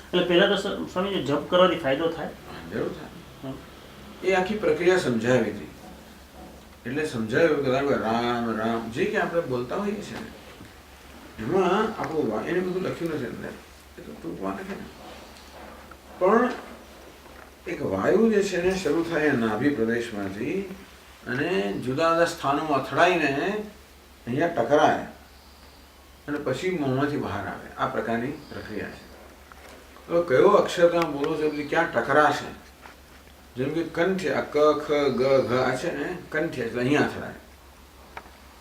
એટલે પહેલા તો સ્વામી જપ કરવાથી ફાયદો થાય? જરૂર થાય. એ આખી પ્રક્રિયા સમજાવી હતી. એટલે સમજાવ્યું કે રામ રામ જે કે આપણે બોલતા હોઈએ છીએ ને એમાં આપણું એને બધું લખ્યું નથી અંદર, એ તો ટૂંકમાં લખે ને. પણ એક વાયુ જે છે ને શરૂ થાય નાભી પ્રદેશમાંથી અને જુદા જુદા સ્થાનોમાં અથડાઈને અહીંયા ટકરાય અને પછી મોંમાંથી બહાર આવે. આ પ્રકારની પ્રક્રિયા છે. તો કયો અક્ષર તમે બોલો છો એટલે ક્યાં ટકરાશે? જેમ કે કંઠ્ય, આ ક ખ ગ ઘ આ છે ને કંઠ્ય એટલે અહીંયા અથડાય.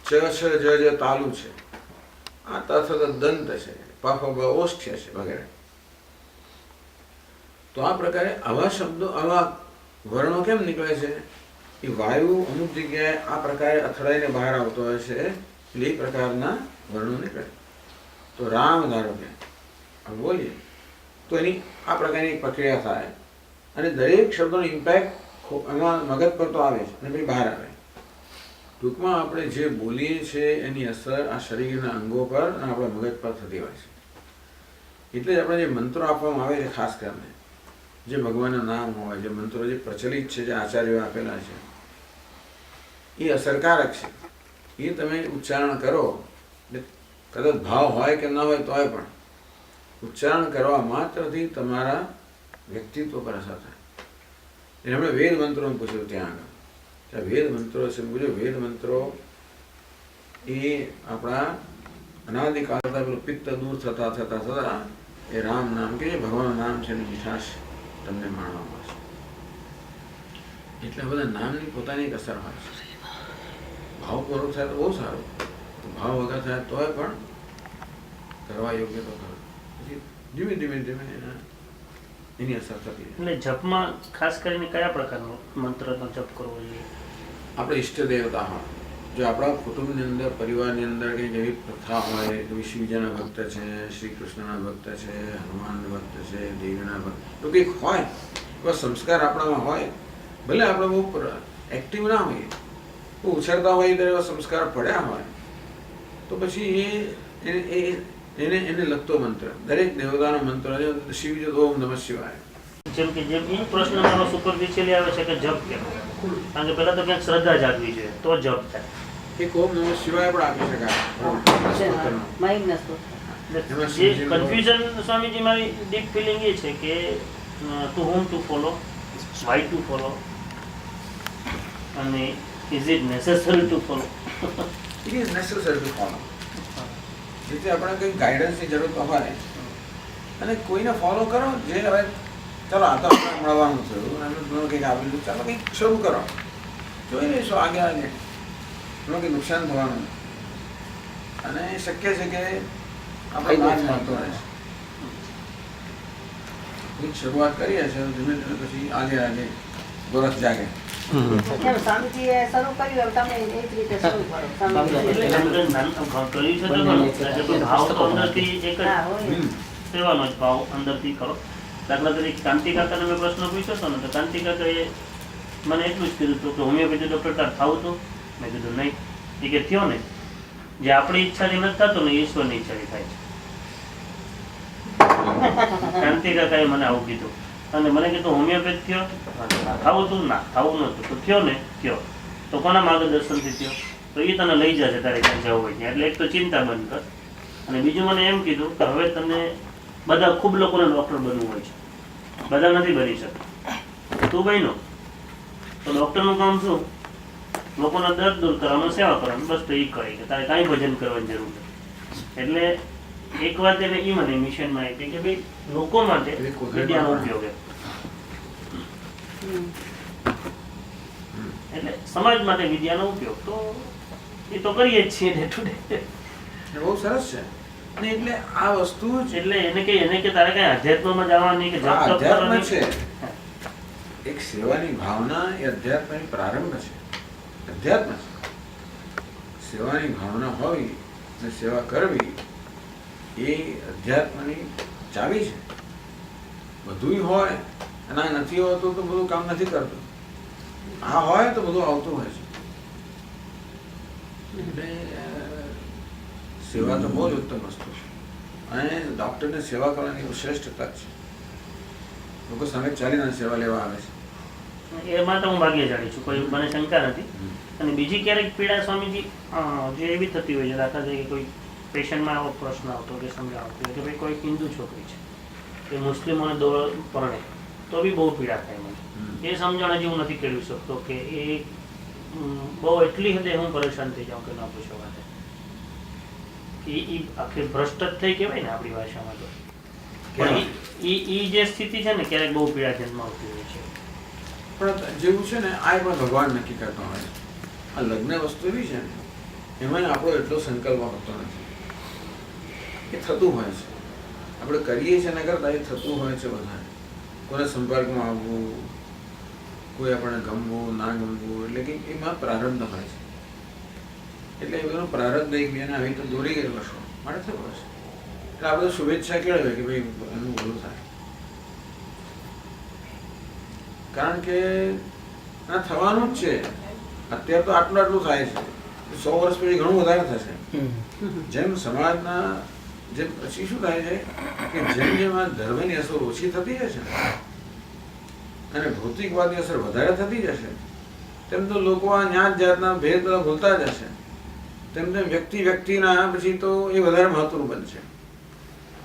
ચ છ જ જ તાલુ છે, આ ત થ દંત છે, પ ફ બ ઓષ્ઠ્ય છે વગેરે. તો આ પ્રકારે આવા શબ્દો, આવા વર્ણો કેમ નીકળે છે? એ વાયુ અમુક જગ્યાએ આ પ્રકારે અથડાઈને બહાર આવતો હોય છે એટલે એ પ્રકારના વર્ણો નીકળે. તો રામ ધારો કે બોલીએ તો એની આ પ્રકારની એક પ્રક્રિયા થાય અને દરેક શબ્દોનો ઇમ્પેક્ટ એમાં મગજ પર તો આવે છે અને પછી બહાર આવે. ટૂંકમાં આપણે જે બોલીએ છીએ એની અસર આ શરીરના અંગો પર અને આપણા મગજ પર થતી હોય છે. એટલે જ આપણે જે મંત્રો આપવામાં આવે છે, ખાસ કરીને જે ભગવાનના નામ હોય, જે મંત્રો જે પ્રચલિત છે, જે આચાર્યો આપેલા છે, એ અસરકારક છે. એ તમે ઉચ્ચારણ કરો એટલે કદાચ ભાવ હોય કે ન હોય તોય પણ ઉચ્ચારણ કરવા માત્રથી તમારા વ્યક્તિત્વ પર અસર થાય. એટલે આપણે વેદ મંત્રોને પૂછ્યું ત્યાં આગળ, વેદ મંત્રો છે પૂછ્યું. વેદ મંત્રો એ આપણા અનાદિકાળ કરતા પેલું પિત્ત દૂર થતા થતા થતા એ રામ નામ કે ભગવાનનું નામ છે એની મીઠાશ તમને માણવા મળશે. એટલે બધા નામની પોતાની એક અસર હોય છે. ભાવ પૂરો થાય તો બહુ સારું, ભાવ વગર થાય તોય પણ કરવા યોગ્ય તો ખરું. પછી ધીમે ધીમે ધીમે એની અસર થતી. એટલે જપમાં ખાસ કરીને કયા પ્રકારનો મંત્રનો જપ કરવો જોઈએ? આપણે ઈષ્ટ દેવતા હોય જો આપણા કુટુંબની અંદર પરિવારની અંદર કંઈક એવી પ્રથા હોય કે શિવજીના ભક્ત છે, શ્રી કૃષ્ણના ભક્ત છે, હનુમાનના ભક્ત છે, દેવીના ભક્ત, તો કંઈક હોય એવા સંસ્કાર આપણામાં હોય, ભલે આપણે બહુ એક્ટિવ ના હોઈએ, બહુ ઉછળતા હોઈએ ત્યારે એવા સંસ્કાર પડ્યા હોય, તો પછી એને લગતો મંત્ર, દરેક દેવતાનો મંત્ર શિવજી ઓમ નમઃ શિવાય. જેમ કે જેમ એ પ્રશ્ન મારો સુપરફિશિયલી આવે છે કે જપ કેમ, કારણ કે પહેલા તો ક્યાંક શ્રદ્ધા જાગવી જોઈએ તો જપ થાય. એક ઓમ નમઃ શિવાય પણ આપી શકાય. માઇન્ડ નતો. જે કન્ફ્યુઝન સ્વામીજી મારી ડીપ ફિલિંગ એ છે કે to whom to follow, why to follow, અને is it necessary to follow. It is necessary to follow. જેથી આપણે કંઈ ગાઈડન્સની જરૂર તો હોય, અને કોઈને ફોલો કરો જે હવે ચાલો આ તો આપણે મળવાનું થયું અને તમને કંઈક આપેલું, ચાલો કંઈક શરૂ કરો, જોઈ લઈશું આગળ એમાં કંઈ નુકસાન થવાનું, અને શક્ય છે કે આપણે લાભ મળતો રહે છે. કંઈક શરૂઆત કરીએ છીએ ધીમે ધીમે પછી આગળ ગોરખ જાગે. એમ સ્વામીજીએ શરૂ કર્યું એમ તમે એ જ રીતે શરૂ કરો. સ્વામીજી એટલે એમ કે કર્યું છે તો ઘણું. એટલે કે ભાવ તો અંદરથી એક જ હા, હોય. સેવાનો જ ભાવ અંદરથી કરો. દાખલા તરીકે કાંતિ કાકાને મેં પ્રશ્ન પૂછ્યો હતો ને, તો કાંતિ કાકાએ મને એટલું જ કીધું હતું કે હોમિયોપેથી ડૉક્ટર તાર થવું હતું. મેં કીધું નહીં. એ કે થયો ને, જે આપણી ઈચ્છાથી નથી થતું ને, ઈશ્વરની ઈચ્છાથી થાય છે. કાંતિ કાકાએ મને આવું કીધું. અને મને કીધું હોમિયોપેથ થયો, થવું હતું ના થવું નહોતું, તો થયો ને થયો. તો કોના માર્ગદર્શનથી થયો? તો એ તને લઈ જશે તારે ક્યાં જવું હોય ત્યાં. એટલે એક તો ચિંતા બંધ કર, અને બીજું મને એમ કીધું કે હવે તને બધા ખૂબ લોકોને ડૉક્ટર બનવું હોય છે, બધા નથી બની શકતા, તું બન્યો તો ડૉક્ટરનું કામ શું? લોકોના દર્દ દૂર કરવાનું, સેવા કરવાનું, બસ. તો એ કહે કે તારે કાંઈ ભજન કરવાની જરૂર નથી. એટલે એક વાત એને એ મને મિશનમાં આપી કે ભાઈ લોકો માટે વિદ્યાનો ઉપયોગ એમ. એટલે સમાજ માટે વિદ્યાનો ઉપયોગ તો એ તો કરીએ જ છીએ ડે ટુ ડે. એ બહુ સરસ છે. અને એટલે આ વસ્તુ જ એટલે એને કે તારે કઈ અધ્યાત્મમાં જવાની કે જપ આ તપ અધ્યાત્મ કરવાની છે. એક સેવાની ભાવના એ અધ્યાત્મની પ્રારંભ છે. અધ્યાત્મ છે. સેવાની ભાવના હોવી અને સેવા કરવી એ અધ્યાત્મની ચાવી છે. બધુંય હોય અને આ નથી હોતું તો બધું કામ નથી કરતું. આ હોય તો બધું આવતું હોય છે. એટલે સેવા તો બહુ જ ઉત્તમ વસ્તુ છે, અને ડૉક્ટરને સેવા કરવાની બહુ શ્રેષ્ઠ તક છે. લોકો સામે ચાલીને સેવા લેવા આવે છે. એ માટે હું ભાગ્યશાળી છું, કોઈ મને શંકા નથી. અને બીજી ક્યારેક પીડા સ્વામીજી જે એવી થતી હોય છે, દાખલા તરીકે કોઈ પેશન્ટમાં આવો પ્રશ્ન આવતો કે સમજાવતો કે ભાઈ કોઈ હિન્દુ છોકરી છે કે મુસ્લિમોને પરણે તો બી બહુ પીડા થાય મને. એ સમજણ હજી હું નથી કેળવી શકતો કે એ બહુ એટલી હદે હું પરેશાન થઈ જાઉં કે ના પૂછો વાત. એ આખી ભ્રષ્ટ જ થઈ કહેવાય ને આપણી ભાષામાં તો. પણ એ જે સ્થિતિ છે ને ક્યારેક બહુ પીડા જન્માવતી હોય છે. પણ જેવું છે ને આ પણ ભગવાન નક્કી કરતા હોય છે. આ લગ્ન વસ્તુ એવી છે ને એમાં આપણો એટલો સંકલ્પ હોતો નથી. એ થતું હોય છે, આપણે કરીએ છીએ એના કરતાં એ થતું હોય છે. વધારે કોઈને સંપર્કમાં આવવું, કોઈ આપણને ગમવું ના ગમવું, એટલે કે એમાં પ્રારબ્ધ હોય છે. એટલે એ બધું પ્રારબ્ધ એકબીજાને આવી તો દોરી ગયેલો છો માટે થયું હશે. એટલે આ બધું શુભેચ્છા કેળવે કે ભાઈ એનું ભલું થાય, કારણ કે આ થવાનું જ છે. અત્યારે તો આટલું થાય છે, 100 વર્ષ પછી ઘણું વધારે થશે. જેમ સમાજના જેમ પછી શું થાય છે કે જેમ જેમ આ ધર્મની અસર ઓછી થતી જશે અને ભૌતિકવાદની અસર વધારે થતી જશે, તેમ તો લોકો આ જ્ઞાત જાતના ભેદ બધા ભૂલતા જશે. તેમ તેમ વ્યક્તિના પછી તો એ વધારે મહત્વનું બનશે.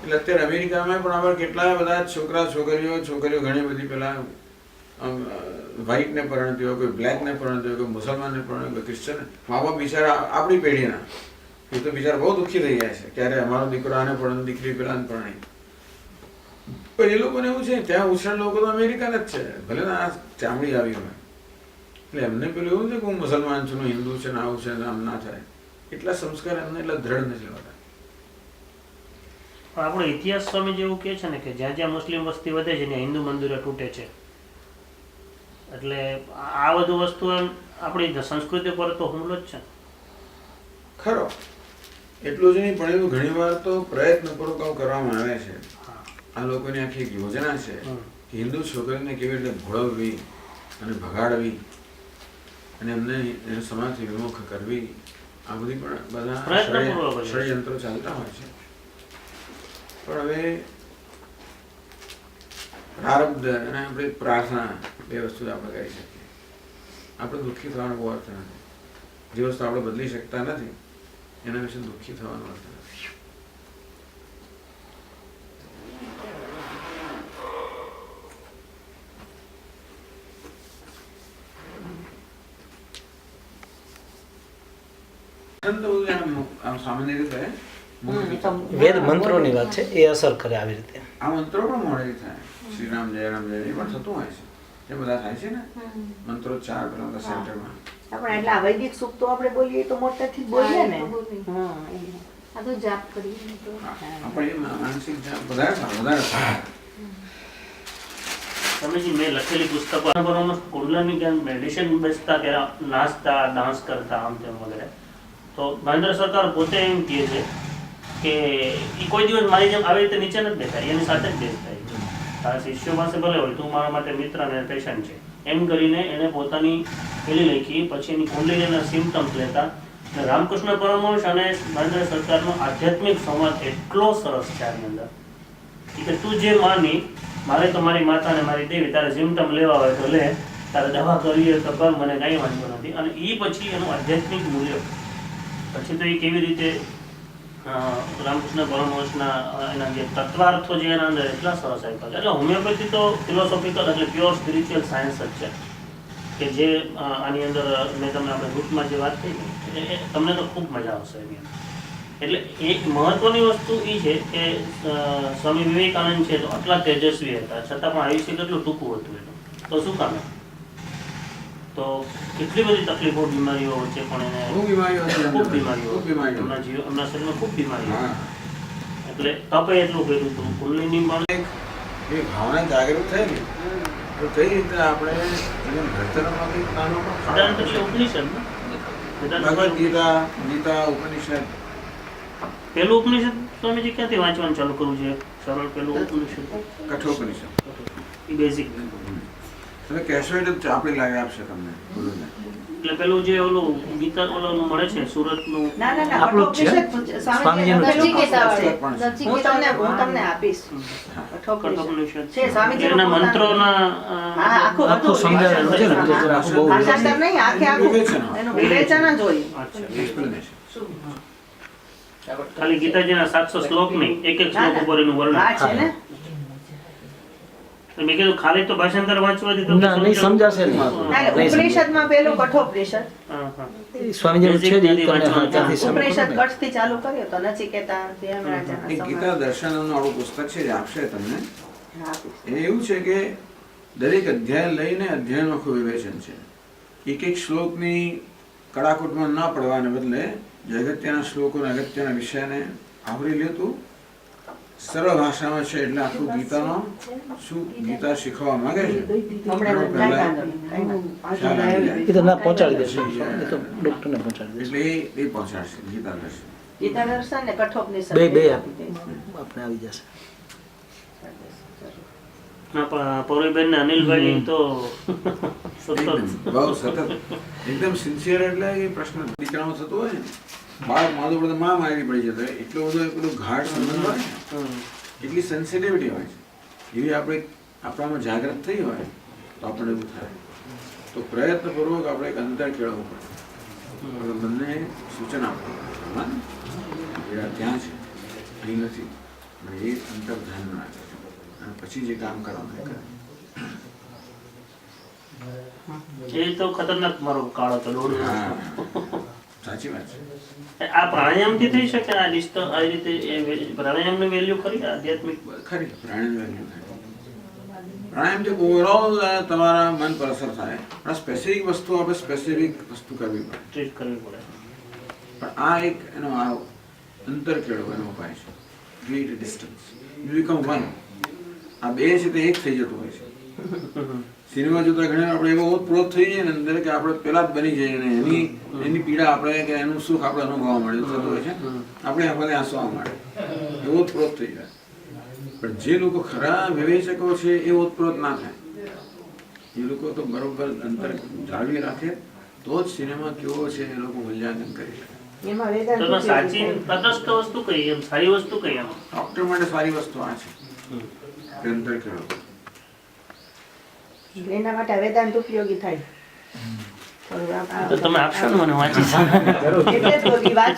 એટલે અત્યારે અમેરિકામાં પણ આપણે કેટલાય બધા છોકરીઓ ઘણી બધી પેલા વ્હાઈટને પરણતી હોય, કોઈ બ્લેકને પરણતી હોય, કોઈ મુસલમાનને પરણતી હોય, કોઈ ક્રિશ્ચન. મા બાપ બિચારા આપણી પેઢીના એ તો બિચારા બહુ દુઃખી થઈ જાય છે ક્યારે અમારો દીકરો આને પરણે, દીકરી પેલાને પરણે. પણ એ લોકોને એવું છે ત્યાં ઉછળ લોકો તો અમેરિકાના જ છે, ભલે ને આ ચામડી આવી હોય. એટલે એમને પેલું એવું છે કે હું મુસલમાન છું, હિન્દુ છે ને આવું છે ને આમ ના થાય. એટલા સંસ્કાર એમને એટલા દ્રઢ નથી હોતા. પણ આપણો ઇતિહાસ સ્વામી જેવું કહે છે ને કે જ્યાં જ્યાં મુસ્લિમ વસ્તી વધે છે ત્યાં હિન્દુ મંદિરો તૂટે છે. એટલે આ બધું વસ્તુ એમ આપણી સંસ્કૃતિ પર તો હુમલો જ છે. ખરો. એટલું જ નહીં, પણ એવું ઘણીવાર તો પ્રયત્નપૂર્વક આવું કરવામાં આવે છે. આ લોકોની આખી એક યોજના છે કે હિન્દુ છોકરીને કેવી રીતે ભોળવવી અને ભગાડવી અને એમને એને સમાજથી વિમુખ કરવી, આ બધી પણ બધા પ્રયત્નપૂર્વક ષડયંત્રો ચાલતા હોય છે. પણ હવે પ્રારબ્ધ અને આપણે પ્રાર્થના બે વસ્તુ આપણે કરી શકીએ. આપણે દુઃખી થવાનો બહુ અર્થ નથી. જે વસ્તુ આપણે બદલી શકતા નથી એના વિશે દુઃખી થવાનો અર્થ નથી. આમ સામાન્ય રીતે વેદ મંત્રોની વાત છે, એ અસર કરે આવી રીતે. આ મંત્રો પણ મોડે થાય. શ્રી રામ જય રામ જય એ પણ થતું હોય છે. એ બધા થાય છે ને મંત્રો 4 પેલા સેન્ટરમાં. આપણે એટલે આ વૈદિક સૂક્તો આપણે બોલીએ તો મોટેથી જ બોલીએ ને. આ તો જાપ કરીએ તો આપણે એ માનસિક જાપ વધારે થાય. સ્વામીજી મેં લખેલી પુસ્તકો બરોબર કુંડલાની જેમ મેડિસિન બેસતા કે નાચતા ડાન્સ કરતા આમ તેમ વગેરે, તો મહેન્દ્ર સરકાર પોતે એમ કહે છે કે એ કોઈ દિવસ મારી જેમ આવી રીતે નીચે નથી બેઠા, એની સાથે જ બેસતા. તારા શિષ્યો પાસે ભલે હોય તું મારા માટે મિત્ર અને પેશન્ટ છે એમ કરીને એને પોતાની પેલી લખી. પછી એની કુંડલીના સિમ્ટમ્સ લેતા. રામકૃષ્ણ પરમહંસ અને મહેન્દ્ર સરકારનો આધ્યાત્મિક સંવાદ એટલો સરસ છે આની અંદર કે તું જે માની, મારે તો મારી માતા અને મારી દેવી, તારે સિમ્ટમ લેવા હોય તો લે, તારે દવા કરવી હોય તો કર, મને કાંઈ વાંધો નથી. અને એ પછી એનું આધ્યાત્મિક મૂલ્ય પછી તો એ કેવી રીતે રામકૃષ્ણ પરમહંસના એના જે તત્વાર્થો જે એના અંદર એટલા સરસ આપ્યા છે. એટલે હોમિયોપેથી તો ફિલોસોફિકલ એટલે પ્યોર સ્પિરિચ્યુઅલ સાયન્સ જ છે કે જે આની અંદર મેં તમને આપણે ગ્રુપમાં જે વાત થઈ એ તમને તો ખૂબ મજા આવશે એની અંદર. એટલે એક મહત્વની વસ્તુ એ છે કે સ્વામી વિવેકાનંદ છે તો આટલા તેજસ્વી હતા છતાં પણ આયુષ્ય કેટલું ટૂંકું હતું એનું. તો શું કામ? તો કેટલી બધી તકલીફો બીમારીઓ વચ્ચે પણ એને ખૂબ બીમારીઓ એમના શરીરમાં ખૂબ બીમારીઓ. એટલે તપે એટલું કર્યું હતું. કુંડલીની પણ એ ભાવના જાગૃત થઈ ને તો કઈ રીતે આપણે એને ઘડતરમાં કંઈક નાનું સિદ્ધાંત એટલે ઉપનિષદ ને? ભગવદ્ ગીતા, ગીતા, ઉપનિષદ. પેલું ઉપનિષદ સ્વામીજી ક્યાંથી વાંચવાનું ચાલુ કરવું છે? સરળ પેલું ઉપનિષદ કઠોપનિષદ એ બેઝિક. તમે કહેશો એટલે આપણી લાગે આપશે તમને. એટલે પેલું જે ઓલું ગીતા ઓલું મળે છે સુરતનું ના ના ના, આપણું જ છે. કઠોપનિષદ સ્વામીજીનું સ્વામીજીનું નચિકેતા કઠોપનિષદ છે. હું તમને આપીશ કઠોપનિષદ કઠોપનિષદ છે. સ્વામીજીનું એના પોતાનું. મંત્રોના હા, આખું આખું સમજાવેલું છે ને, આખું આખું બહુ ભાષાંતર નહીં, આખે આખું વિવેચન. એનું વિવેચન જ હોય. અચ્છા. Explanation. ખાલી ગીતાજીના 700 શ્લોક નહીં, એક એક શ્લોક ઉપર એનું વર્ણન. હા છે ને. મેં કીધું ખાલી તો ભાષાંતર વાંચવાથી તો ના, નહીં સમજાશે નહીં. ના, એટલે ઉપનિષદમાં પેલું કઠોપનિષદ. હા, હા. એ સ્વામીજીનું છે જ, એ તમને હા, ત્યાંથી સમજ ઉપનિષદ પડે ને. કચ્છથી ચાલુ કર્યો તો નચિકેતા ધર્મરાજાના એક ગીતા દર્શનનું આપણું પુસ્તક છે જે આપશે તમને. હા, આપીશ. એ એવું છે કે દરેક અધ્યાય લઈને અધ્યાયનું આખું વિવેચન છે. એક એક શ્લોકની કડાકૂટમાં ન પડવાને બદલે જે અગત્યના શ્લોકો અને અગત્યના વિષયને આવરી લેતું સરળ ભાષામાં છે. એટલે આખું ગીતાનો શું ગીતા શીખવા માંગે છે હમણાં એનો પહેલા ખ્યાલ આવી જાય. એ તો ના પહોંચાડી દેશે, એ તો ડૉક્ટરને પહોંચાડી દેશે. એટલે એ પહોંચાડશે ગીતા દર્શન. ગીતા દર્શન ને કઠોપનિષદ બે બે આપી આપણે આવી જશે. ના, પણ પૌરીબેન ને અનિલભાઈ તો સતત બહુ સતત એકદમ સિન્સિયર. એટલે એ પ્રશ્ન દીકરામાં થતો હોય ને, બાળક માધું પડે માં મારી પડી જતો હોય, એટલો બધો પેલું ઘાટ સંબંધ હોય ને, એટલી સેન્સિટિવિટી હોય છે. એવી આપણે આપણામાં જાગૃત થઈ હોય તો આપણે એવું થાય. તો પ્રયત્નપૂર્વક આપણે એક અંતર કેળવવું પડે. આપણે બંને સૂચન આપવું પડે. ત્યાં છે, અહીં નથી. અને એ અંતર ધ્યાન રાખે અને પછી જે કામ કરવાનું એ કરે. એ તો ખતરનાક મારો કાળ હતો દોડ. હા, સાચી વાત છે. આ પ્રાણાયામથી થઈ શકે આ ડિસ્ટ આ રીતે પ્રાણાયામની વેલ્યુ ખરી આધ્યાત્મિક? ખરી પ્રાણાયામ વેલ્યુ થાય. પ્રાણાયામથી ઓવરઓલ તમારા મન પર અસર થાય. પણ સ્પેસિફિક વસ્તુ આપણે સ્પેસિફિક વસ્તુ કરવી પડે. ટ્રીટ કરવી પડે. પણ આ એક એનો આ અંતર કેળવવાનો ઉપાય છે. Create distance, you become one. આ બે છે તે એક થઈ જતું હોય છે. સિનેમા જોતા ઘણી વાર આપણે એવો ઓતપ્રોત થઈ જાય ને અંદર કે આપણે પેલા જ બની જઈએ ને એની પીડા આપણે કે એનું સુખ આપણે અનુભવવા મળે થતું હોય છે આપણે આપણે આંસુ આવવા મળે એવો ઓતપ્રોત થઈ જાય. પણ જે લોકો ખરા વિવેચકો છે એ ઓતપ્રોત ના થાય. એ લોકો તો બરોબર અંતર જાળવી રાખે તો જ સિનેમા કેવો છે એ લોકો મૂલ્યાંકન કરી શકે. એમાં વેદાંત તો સાચી તટસ્થ વસ્તુ કઈ એમ સારી વસ્તુ કઈ એમ ડોક્ટર માટે સારી વસ્તુ આ છે કે અંતર કેળવવું. એના માટે વેદાંત ઉપયોગી થાય. તો તમે આપશો ને મને વાંચી એટલે જ બોલી વાત